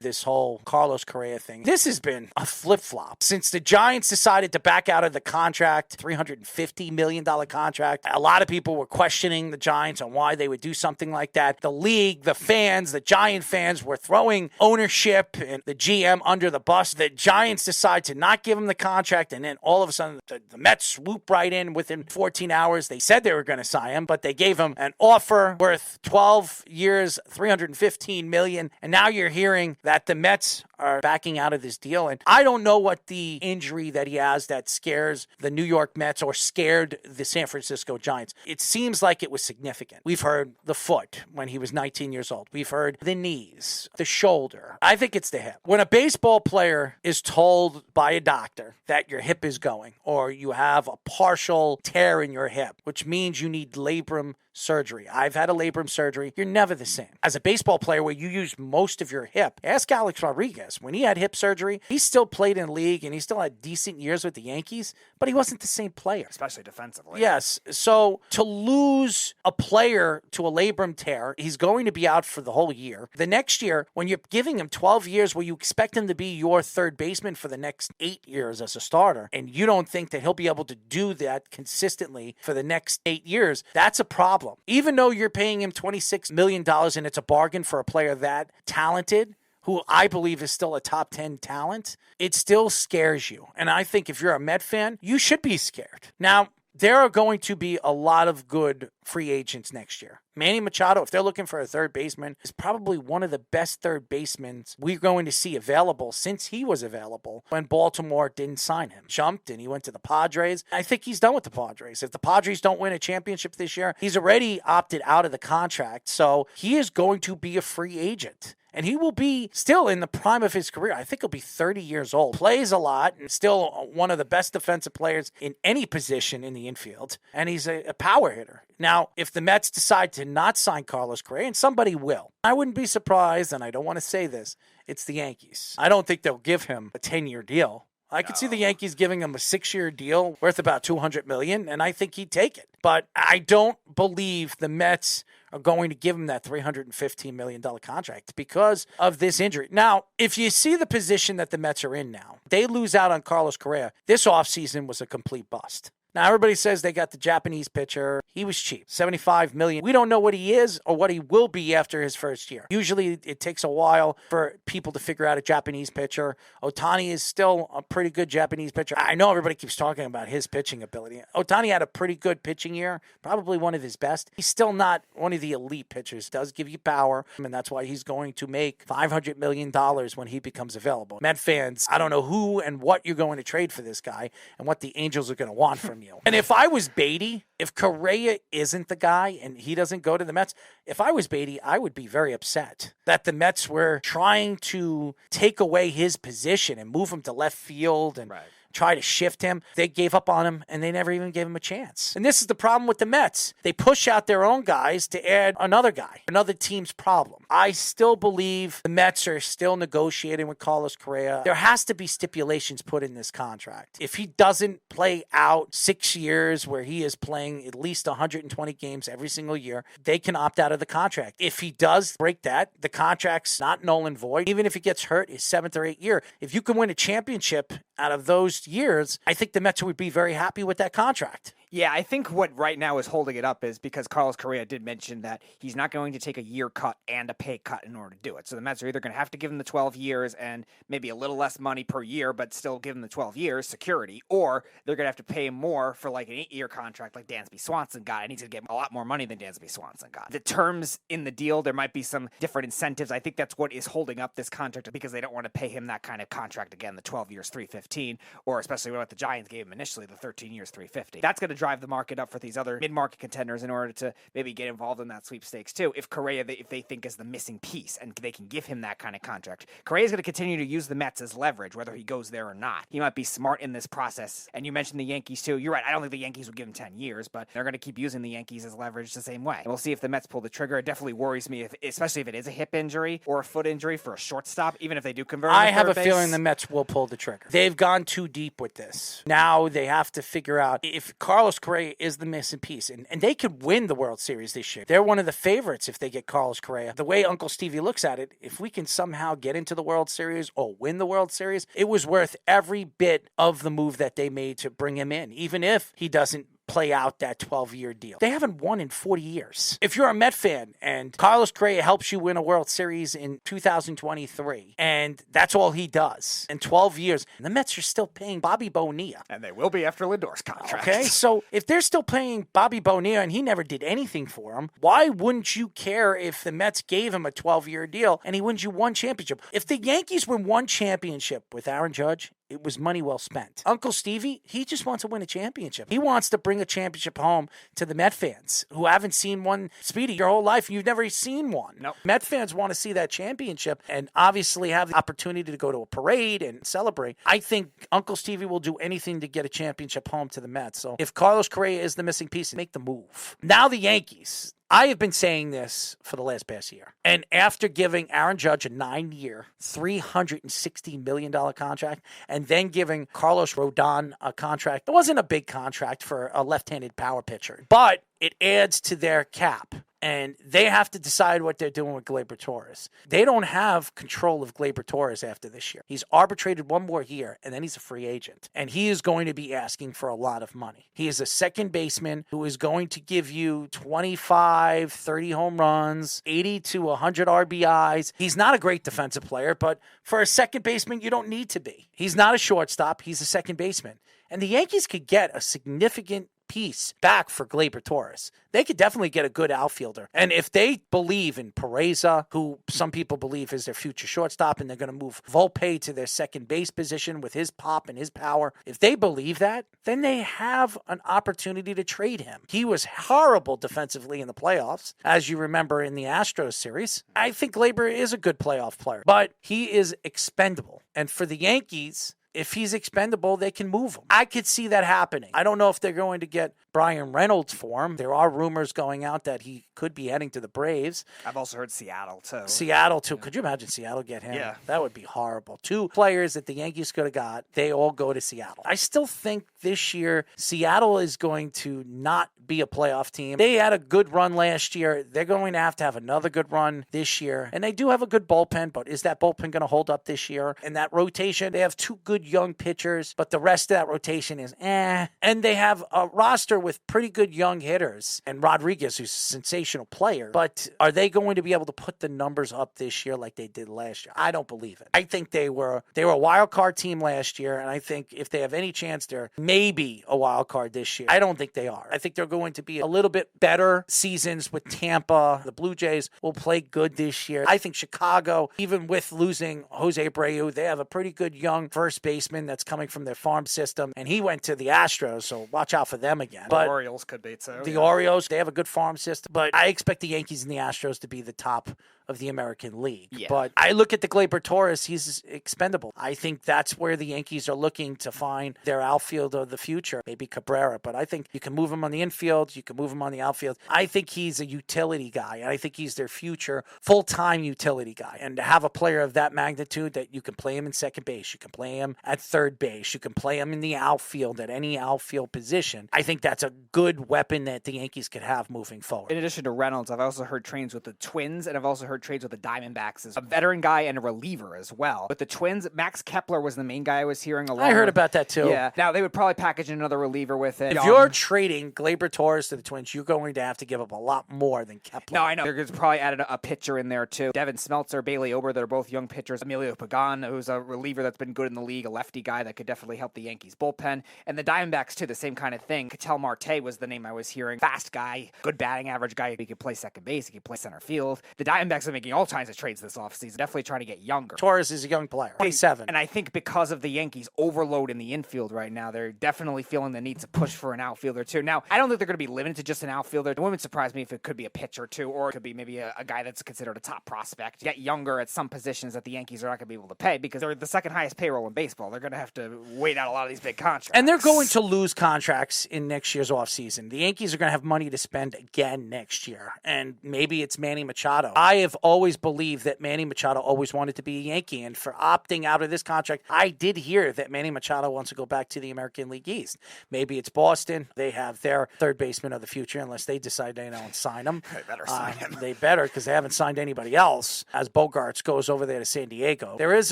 this whole Carlos Correa thing. This has been a flip-flop. Since the Giants decided to back out of the contract, $350 million contract, a lot of people were questioning the Giants on why they would do something like that. The league, the fans, the Giant fans were throwing ownership and the GM under the bus. The Giants decide to not give him the contract, and then all of a sudden the Mets swoop right in within 14 hours. They said they were going to sign him, but they gave him an offer worth 12 years, $315 million, and now you're hearing that the Mets are backing out of this deal. And I don't know what the injury that he has that scares the New York Mets or scared the San Francisco Giants. It seems like it was significant. We've heard the foot when he was 19 years old. We've heard the knees, the shoulder. I think it's the hip. When a baseball player is told by a doctor that your hip is going, or you have a partial tear in your hip, which means you need labrum surgery. I've had a labrum surgery. You're never the same. As a baseball player where you use most of your hip, ask Alex Rodriguez. When he had hip surgery, he still played in the league and he still had decent years with the Yankees, but he wasn't the same player. Especially defensively. Yes. So to lose a player to a labrum tear, he's going to be out for the whole year. The next year, when you're giving him 12 years where you expect him to be your third baseman for the next 8 years as a starter, and you don't think that he'll be able to do that consistently for the next 8 years, that's a problem. Even though you're paying him $26 million and it's a bargain for a player that talented, who I believe is still a top 10 talent, it still scares you. And I think if you're a Met fan, you should be scared. Now, there are going to be a lot of good free agents next year. Manny Machado, if they're looking for a third baseman, is probably one of the best third basemen we're going to see available since he was available when Baltimore didn't sign him. Jumped and he went to the Padres. I think he's done with the Padres. If the Padres don't win a championship this year, he's already opted out of the contract. So he is going to be a free agent. And he will be still in the prime of his career. I think he'll be 30 years old. Plays a lot and still one of the best defensive players in any position in the infield. And he's a power hitter. Now, if the Mets decide to not sign Carlos Correa, and somebody will, I wouldn't be surprised, and I don't want to say this, it's the Yankees. I don't think they'll give him a 10-year deal. I could see the Yankees giving him a 6-year deal worth about $200 million, and I think he'd take it. But I don't believe the Mets are going to give him that $315 million contract because of this injury. Now, if you see the position that the Mets are in now, they lose out on Carlos Correa. This offseason was a complete bust. Now, everybody says they got the Japanese pitcher. He was cheap, $75 million. We don't know what he is or what he will be after his first year. Usually, it takes a while for people to figure out a Japanese pitcher. Ohtani is still a pretty good Japanese pitcher. I know everybody keeps talking about his pitching ability. Ohtani had a pretty good pitching year, probably one of his best. He's still not one of the elite pitchers. Does give you power, and that's why he's going to make $500 million when he becomes available. Met fans, I don't know who and what you're going to trade for this guy and what the Angels are going to want from you. And if I was Beatty, if Correa isn't the guy and he doesn't go to the Mets, if I was Beatty, I would be very upset that the Mets were trying to take away his position and move him to left field and try to shift him. They gave up on him, and they never even gave him a chance. And this is the problem with the Mets. They push out their own guys to add another guy, another team's problem. I still believe the Mets are still negotiating with Carlos Correa. There has to be stipulations put in this contract. If he doesn't play out 6 years where he is playing at least 120 games every single year, they can opt out of the contract. If he does break that, the contract's not null and void. Even if he gets hurt his 7th or 8th year, if you can win a championship out of those years, I think the Mets would be very happy with that contract. Yeah, I think what right now is holding it up is because Carlos Correa did mention that he's not going to take a year cut and a pay cut in order to do it. So the Mets are either going to have to give him the 12 years and maybe a little less money per year, but still give him the 12 years security, or they're going to have to pay him more for like an 8-year contract like Dansby Swanson got, and he's going to get a lot more money than Dansby Swanson got. The terms in the deal, there might be some different incentives. I think that's what is holding up this contract because they don't want to pay him that kind of contract again, the 12 years, $315, or especially what the Giants gave him initially, the 13 years, $350. That's going to drive the market up for these other mid-market contenders in order to maybe get involved in that sweepstakes too. If Correa, if they think is the missing piece and they can give him that kind of contract, Correa is going to continue to use the Mets as leverage, whether he goes there or not. He might be smart in this process. And you mentioned the Yankees too. You're right. I don't think the Yankees would give him 10 years, but they're going to keep using the Yankees as leverage the same way. And we'll see if the Mets pull the trigger. It definitely worries me, especially if it is a hip injury or a foot injury for a shortstop, even if they do convert. I have a feeling the Mets will pull the trigger. They've gone too deep with this. Now they have to figure out if Carlos Carlos Correa is the missing piece, and they could win the World Series this year. They're one of the favorites if they get Carlos Correa. The way Uncle Stevie looks at it, if we can somehow get into the World Series or win the World Series, it was worth every bit of the move that they made to bring him in, even if he doesn't play out that 12-year deal. They haven't won in 40 years. If you're a Met fan and Carlos Correa helps you win a World Series in 2023, and that's all he does in 12 years, the Mets are still paying Bobby Bonilla. And they will be after Lindor's contract. Okay, so if they're still paying Bobby Bonilla and he never did anything for him, why wouldn't you care if the Mets gave him a 12-year deal and he wins you one championship? If the Yankees win one championship with Aaron Judge, it was money well spent. Uncle Stevie, he just wants to win a championship. He wants to bring a championship home to the Met fans who haven't seen one, Speedy, your whole life. You've never seen one. Nope. Met fans want to see that championship and obviously have the opportunity to go to a parade and celebrate. I think Uncle Stevie will do anything to get a championship home to the Mets. So if Carlos Correa is the missing piece, make the move. Now the Yankees. I have been saying this for the last past year. And after giving Aaron Judge a 9-year, $360 million contract, and then giving Carlos Rodon a contract, it wasn't a big contract for a left-handed power pitcher, but it adds to their cap. And they have to decide what they're doing with Gleyber Torres. They don't have control of Gleyber Torres after this year. He's arbitrated one more year, and then he's a free agent. And he is going to be asking for a lot of money. He is a second baseman who is going to give you 25, 30 home runs, 80 to 100 RBIs. He's not a great defensive player, but for a second baseman, you don't need to be. He's not a shortstop. He's a second baseman. And the Yankees could get a significant piece back for Gleyber Torres. They could definitely get a good outfielder. And if they believe in Pereza, who some people believe is their future shortstop, and they're going to move Volpe to their second base position with his pop and his power, if they believe that, then they have an opportunity to trade him. He was horrible defensively in the playoffs, as you remember in the Astros series. I think Gleyber is a good playoff player, but he is expendable. And for the Yankees, if he's expendable, they can move him. I could see that happening. I don't know if they're going to get Brian Reynolds for him. There are rumors going out that he could be heading to the Braves. I've also heard Seattle, too. Seattle, too. Could you imagine Seattle get him? Yeah. That would be horrible. 2 players that the Yankees could have got, they all go to Seattle. I still think this year Seattle is going to not be a playoff team. They had a good run last year. They're going to have another good run this year. And they do have a good bullpen, but is that bullpen going to hold up this year? And that rotation, they have 2 good young pitchers, but the rest of that rotation is eh. And they have a roster with pretty good young hitters. And Rodriguez, who's a sensational player. But are they going to be able to put the numbers up this year like they did last year? I don't believe it. I think they were a wild card team last year, and I think if they have any chance, they're maybe a wild card this year. I don't think they are. I think they're going to be a little bit better seasons with Tampa. The Blue Jays will play good this year. I think Chicago, even with losing Jose Abreu, they have a pretty good young first baseman that's coming from their farm system, and he went to the Astros, so watch out for them again. The Orioles could be too. The Orioles, they have a good farm system, but I expect the Yankees and the Astros to be the top of the American League. Yeah. But I look at the Gleyber Torres, he's expendable. I think that's where the Yankees are looking to find their outfield of the future. Maybe Cabrera, but I think you can move him on the infield, you can move him on the outfield. I think he's a utility guy, and I think he's their future full-time utility guy. And to have a player of that magnitude that you can play him in second base, you can play him at third base, you can play him in the outfield at any outfield position, I think that's a good weapon that the Yankees could have moving forward. In addition to Reynolds, I've also heard trades with the Twins, and I've also heard trades with the Diamondbacks as a veteran guy and a reliever as well. With the Twins, Max Kepler was the main guy I was hearing a lot. I heard about that too. Yeah. Now, they would probably package another reliever with it. If you're trading Gleyber Torres to the Twins, you're going to have to give up a lot more than Kepler. No, I know. They're going to probably add a pitcher in there too. Devin Smeltzer, Bailey Ober, they're both young pitchers. Emilio Pagan, who's a reliever that's been good in the league, a lefty guy that could definitely help the Yankees bullpen. And the Diamondbacks too, the same kind of thing. Ketel Marte was the name I was hearing. Fast guy, good batting average guy. He could play second base. He could play center field. The Diamondbacks are making all kinds of trades this offseason, definitely trying to get younger. Torres is a young player, 27. And I think because of the Yankees' overload in the infield right now, they're definitely feeling the need to push for an outfielder too. Now, I don't think they're going to be limited to just an outfielder. It wouldn't surprise me if it could be a pitcher too, or it could be maybe a guy that's considered a top prospect. Get younger at some positions that the Yankees are not going to be able to pay because they're the second highest payroll in baseball. They're going to have to wait out a lot of these big contracts. And they're going to lose contracts in next year's offseason. The Yankees are going to have money to spend again next year. And maybe it's Manny Machado. I have have always believed that Manny Machado always wanted to be a Yankee, and for opting out of this contract, I did hear that Manny Machado wants to go back to the American League East. Maybe it's Boston. They have their third baseman of the future, unless they decide they don't sign him. They better sign him. They better, because they haven't signed anybody else, as Bogarts goes over there to San Diego. There is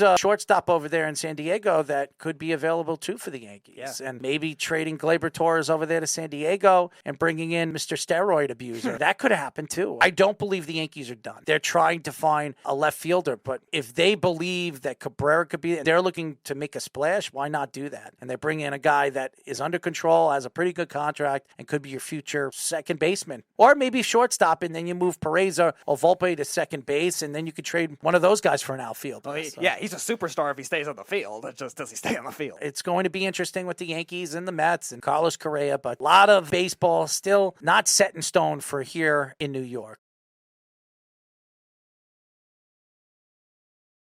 a shortstop over there in San Diego that could be available too for the Yankees. And maybe trading Gleyber Torres over there to San Diego and bringing in Mr. Steroid Abuser. That could happen too. I don't believe the Yankees are done. They're trying to find a left fielder, but if they believe that Cabrera could be, they're looking to make a splash, why not do that? And they bring in a guy that is under control, has a pretty good contract, and could be your future second baseman. Or maybe shortstop, and then you move Pereza or Volpe to second base, and then you could trade one of those guys for an outfield. Well, yeah, he's a superstar if he stays on the field. It just does he stay on the field? It's going to be interesting with the Yankees and the Mets and Carlos Correa, but a lot of baseball still not set in stone for here in New York.